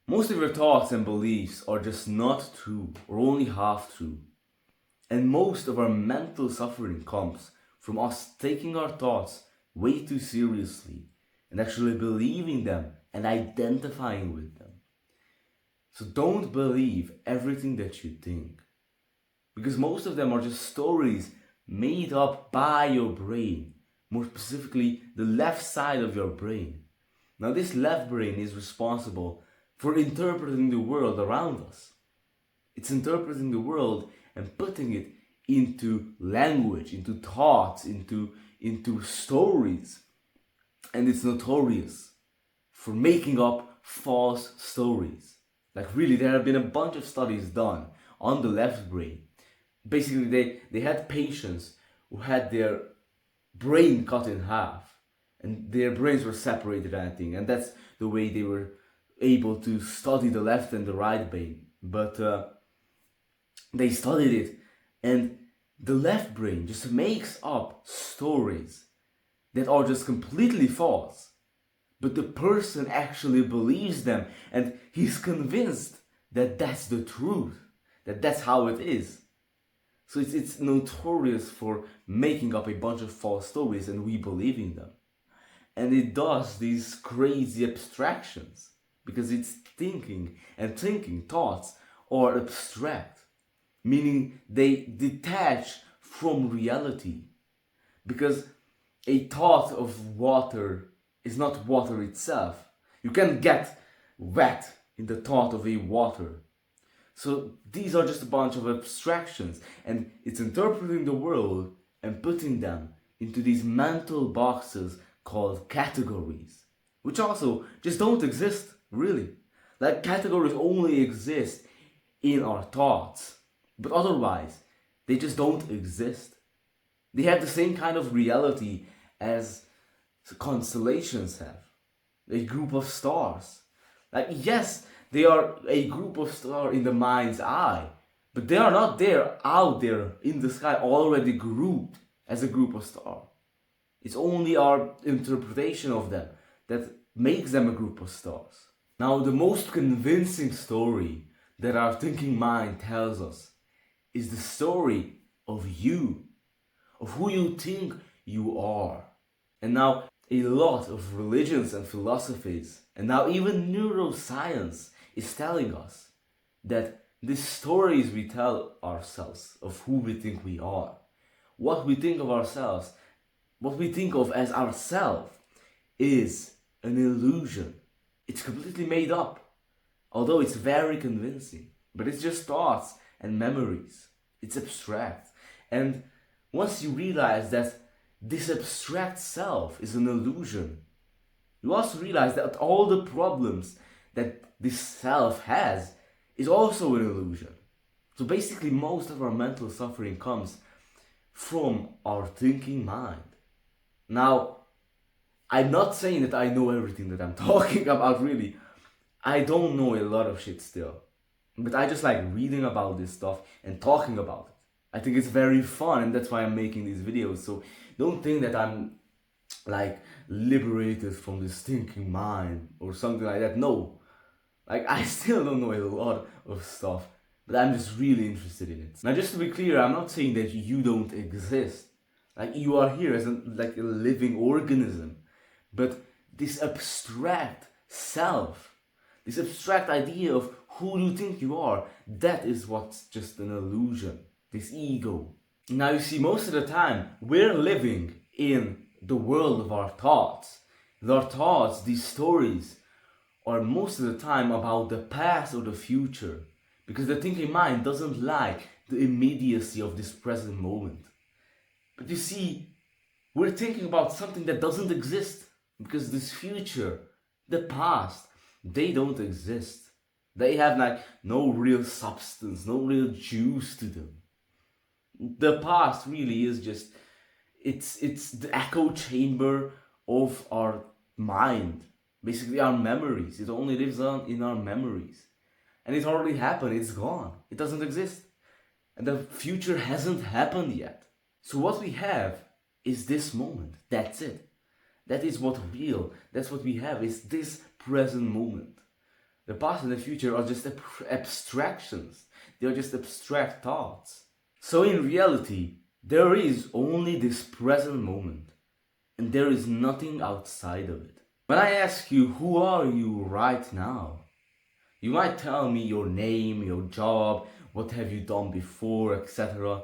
Most of your thoughts and beliefs are just not true or only half true. And most of our mental suffering comes from us taking our thoughts way too seriously and actually believing them and identifying with them. So don't believe everything that you think, because most of them are just stories made up by your brain, more specifically the left side of your brain. Now this left brain is responsible for interpreting the world around us. It's interpreting the world and putting it into language, into thoughts, into stories. And it's notorious for making up false stories. Like really, there have been a bunch of studies done on the left brain. Basically, they had patients who had their brain cut in half and their brains were separated, I think, and that's the way they were able to study the left and the right brain. But they studied it, and the left brain just makes up stories that are just completely false, but the person actually believes them and he's convinced that that's the truth, that that's how it is. So it's notorious for making up a bunch of false stories and we believing them. And it does these crazy abstractions because it's thinking, and thinking thoughts are abstract, meaning they detach from reality. Because a thought of water is not water itself. You can't get wet in the thought of a water. So these are just a bunch of abstractions, and it's interpreting the world and putting them into these mental boxes called categories, which also just don't exist, really. Like categories only exist in our thoughts, but otherwise they just don't exist. They have the same kind of reality as constellations have, a group of stars. Like yes, they are a group of stars in the mind's eye, but they are not there out there in the sky already grouped as a group of stars. It's only our interpretation of them that makes them a group of stars. Now, the most convincing story that our thinking mind tells us is the story of you, of who you think you are. And now, a lot of religions and philosophies, and now even neuroscience is telling us that the stories we tell ourselves of who we think we are, what we think of ourselves, what we think of as ourself, is an illusion. It's completely made up, although it's very convincing. But it's just thoughts and memories. It's abstract. And once you realize that this abstract self is an illusion, you also realize that all the problems that this self has is also an illusion. So basically most of our mental suffering comes from our thinking mind. Now, I'm not saying that I know everything that I'm talking about, really. I don't know a lot of shit still. But I just like reading about this stuff and talking about it. I think it's very fun, and that's why I'm making these videos. So don't think that I'm like liberated from this thinking mind or something like that. No. Like I still don't know a lot of stuff, but I'm just really interested in it. Now just to be clear, I'm not saying that you don't exist. Like you are here as a living organism. But this abstract self, this abstract idea of who you think you are, that is what's just an illusion, this ego. Now you see, most of the time, we're living in the world of our thoughts. And our thoughts, these stories, are most of the time about the past or the future. Because the thinking mind doesn't like the immediacy of this present moment. But you see, we're thinking about something that doesn't exist. Because this future, the past, they don't exist. They have like no real substance, no real juice to them. The past really is just, it's the echo chamber of our mind. Basically our memories. It only lives on in our memories. And it already happened, it's gone. It doesn't exist. And the future hasn't happened yet. So what we have is this moment. That's it. That is what real, that's what we have, is this present moment. The past and the future are just abstractions. They are just abstract thoughts. So in reality, there is only this present moment, and there is nothing outside of it. When I ask you, who are you right now? You might tell me your name, your job, what have you done before, etc.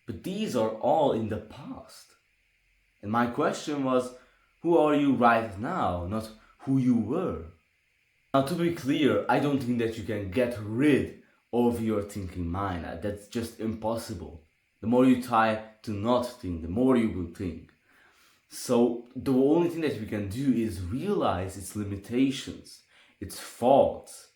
But these are all in the past. And my question was, who are you right now, not who you were? Now, to be clear, I don't think that you can get rid of your thinking mind. That's just impossible. The more you try to not think, the more you will think. So the only thing that we can do is realize its limitations, its faults,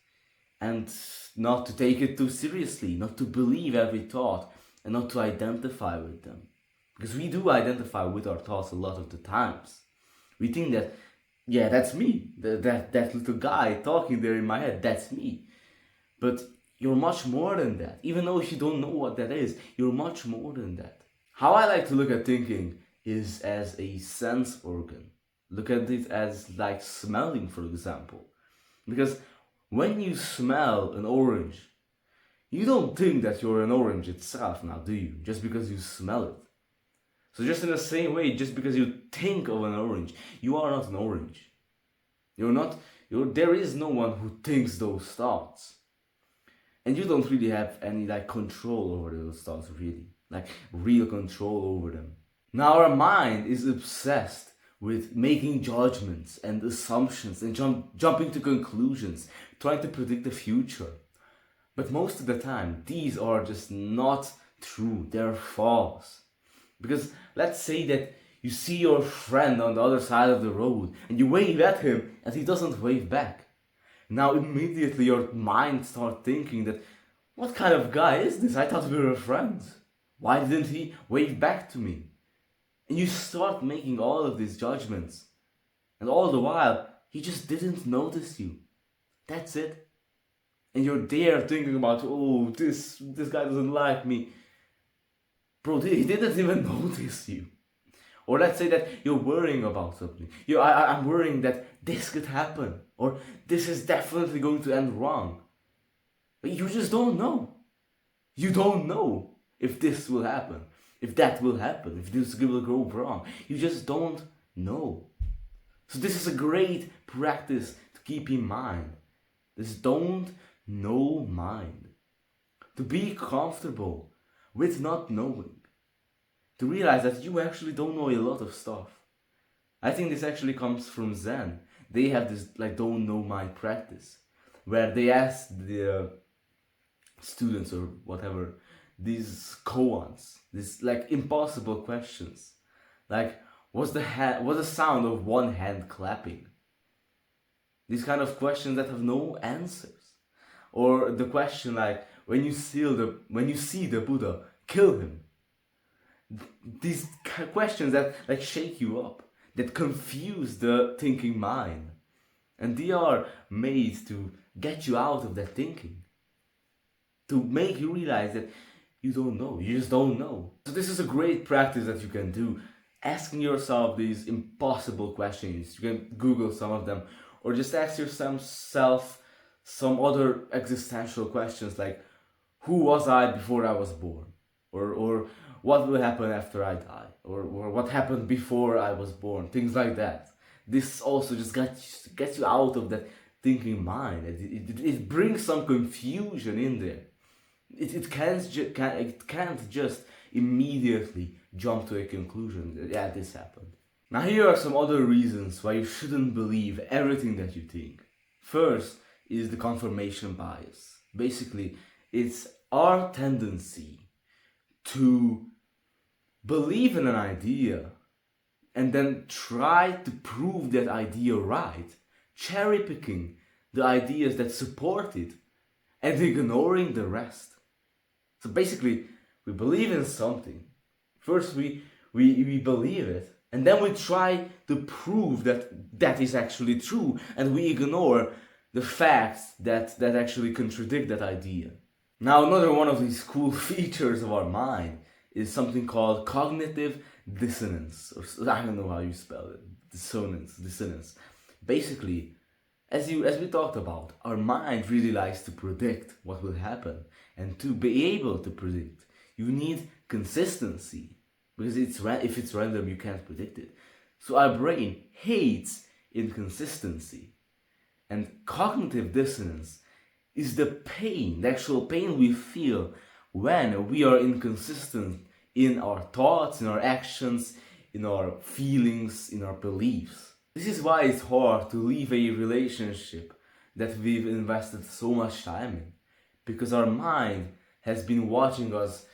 and not to take it too seriously, not to believe every thought, and not to identify with them. Because we do identify with our thoughts a lot of the times. We think that, yeah, that's me. That little guy talking there in my head, that's me. But you're much more than that. Even though if you don't know what that is, you're much more than that. How I like to look at thinking is as a sense organ. Look at it as like smelling, for example. Because when you smell an orange, you don't think that you're an orange itself now, do you? Just because you smell it. So just in the same way, just because you think of an orange, you are not an orange. There is no one who thinks those thoughts. And you don't really have any like control over those thoughts, really. Like real control over them. Now our mind is obsessed with making judgments and assumptions and jumping to conclusions, trying to predict the future. But most of the time, these are just not true, they're false. Because let's say that you see your friend on the other side of the road and you wave at him and he doesn't wave back. Now immediately your mind starts thinking that, what kind of guy is this? I thought we were friends. Why didn't he wave back to me? And you start making all of these judgments. And all the while, he just didn't notice you. That's it. And you're there thinking about, oh, this guy doesn't like me. Bro, he didn't even notice you. Or let's say that you're worrying about something. I'm worrying that this could happen. Or this is definitely going to end wrong. But you just don't know. You don't know if this will happen. If that will happen. If this will go wrong. You just don't know. So this is a great practice to keep in mind. This don't know mind. To be comfortable with not knowing. To realize that you actually don't know a lot of stuff. I think this actually comes from Zen. They have this like don't know mind practice, where they ask the students or whatever these koans, these like impossible questions, like what's the sound of one hand clapping? These kind of questions that have no answers, or the question like when you see the Buddha, kill him. These questions that like shake you up, that confuse the thinking mind, and they are made to get you out of that thinking, to make you realize that you don't know, you just don't know. So this is a great practice that you can do, asking yourself these impossible questions. You can Google some of them, or just ask yourself some other existential questions like, who was I before I was born? Or what will happen after I die? Or what happened before I was born? Things like that. This also just gets you out of that thinking mind. It brings some confusion in there. It can't just immediately jump to a conclusion that, yeah, this happened. Now here are some other reasons why you shouldn't believe everything that you think. First is the confirmation bias. Basically, it's our tendency to believe in an idea and then try to prove that idea right, cherry picking the ideas that support it and ignoring the rest. So basically, we believe in something. First we believe it, and then we try to prove that is actually true, and we ignore the facts that actually contradict that idea. Now, another one of these cool features of our mind is something called cognitive dissonance, or I don't know how you spell it, dissonance. Basically, As we talked about, our mind really likes to predict what will happen, and to be able to predict, you need consistency, because if it's random, you can't predict it. So our brain hates inconsistency, and cognitive dissonance is the pain, the actual pain we feel when we are inconsistent in our thoughts, in our actions, in our feelings, in our beliefs. This is why it's hard to leave a relationship that we've invested so much time in, because our mind has been watching us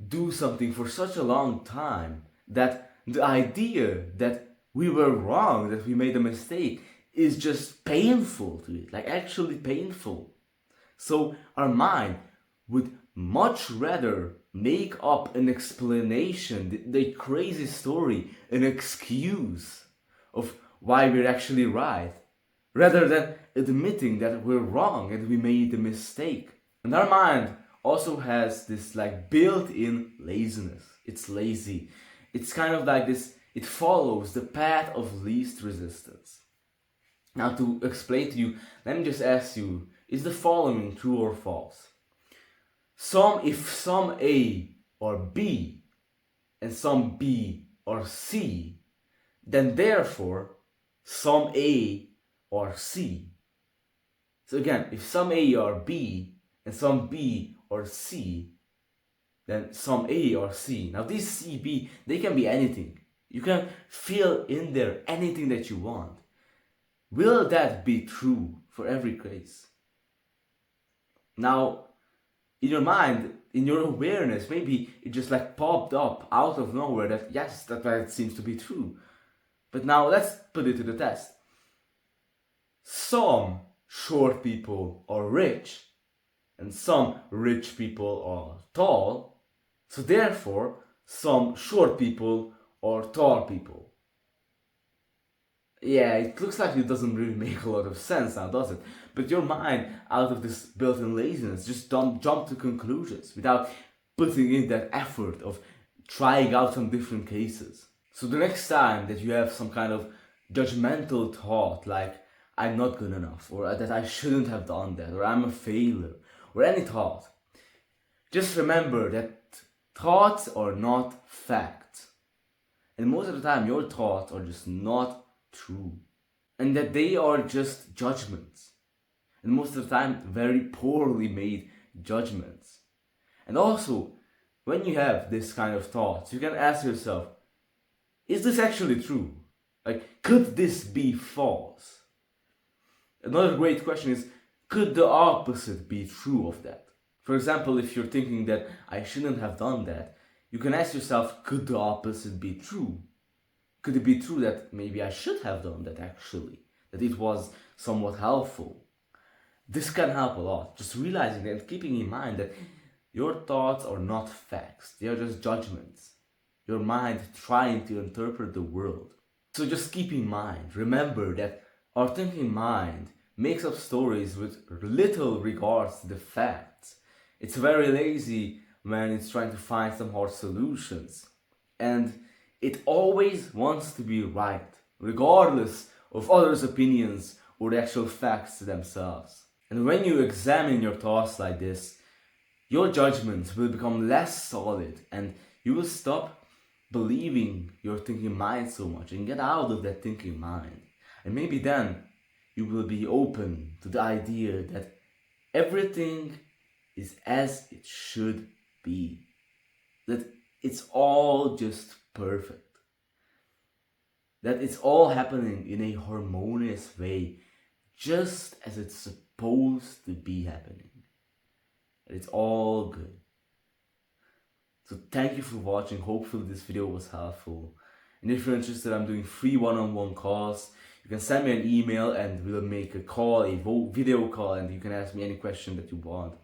do something for such a long time that the idea that we were wrong, that we made a mistake, is just painful to it, like actually painful. So our mind would much rather make up an explanation, the crazy story, an excuse of why we're actually right, rather than admitting that we're wrong and we made a mistake. And our mind also has this like built-in laziness. It's lazy. It's kind of like this, it follows the path of least resistance. Now, to explain to you, let me just ask you, is the following true or false? If some A or B and some B or C, then therefore some A or C. So again, if some A or B and some B or C, then some A or C. Now these C, B, they can be anything. You can fill in there anything that you want. Will that be true for every case? Now, in your mind, in your awareness, maybe it just like popped up out of nowhere that yes, that seems to be true. But now let's put it to the test. Some short people are rich, and some rich people are tall, so therefore some short people are tall people. Yeah, it looks like it doesn't really make a lot of sense now, does it? But your mind, out of this built-in laziness, just don't jump to conclusions without putting in that effort of trying out some different cases. So the next time that you have some kind of judgmental thought like I'm not good enough, or that I shouldn't have done that, or I'm a failure, or any thought, just remember that thoughts are not facts. And most of the time your thoughts are just not true, and that they are just judgments, and most of the time very poorly made judgments. And also, when you have this kind of thoughts, you can ask yourself, is this actually true? Like, could this be false? Another great question is, could the opposite be true of that? For example, if you're thinking that I shouldn't have done that, you can ask yourself, could the opposite be true? Could it be true that maybe I should have done that actually? That it was somewhat helpful? This can help a lot, just realizing and keeping in mind that your thoughts are not facts, they are just judgments. Your mind trying to interpret the world. So just keep in mind, remember that our thinking mind makes up stories with little regards to the facts. It's very lazy when it's trying to find some hard solutions. And it always wants to be right, regardless of others' opinions or the actual facts themselves. And when you examine your thoughts like this, your judgments will become less solid, and you will stop believing your thinking mind so much and get out of that thinking mind. And maybe then you will be open to the idea that everything is as it should be. That it's all just perfect. That it's all happening in a harmonious way, just as it's supposed to be happening. And it's all good. So thank you for watching. Hopefully this video was helpful. And if you're interested, I'm doing free one-on-one calls. You can send me an email and we'll make a call, a video call, and you can ask me any question that you want.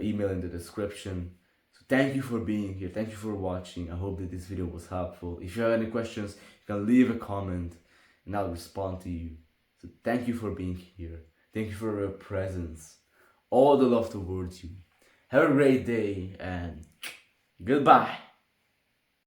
Email in the description. So thank you for being here. Thank you for watching. I hope that this video was helpful. If you have any questions, you can leave a comment and I'll respond to you. So thank you for being here. Thank you for your presence. All the love towards you. Have a great day and goodbye.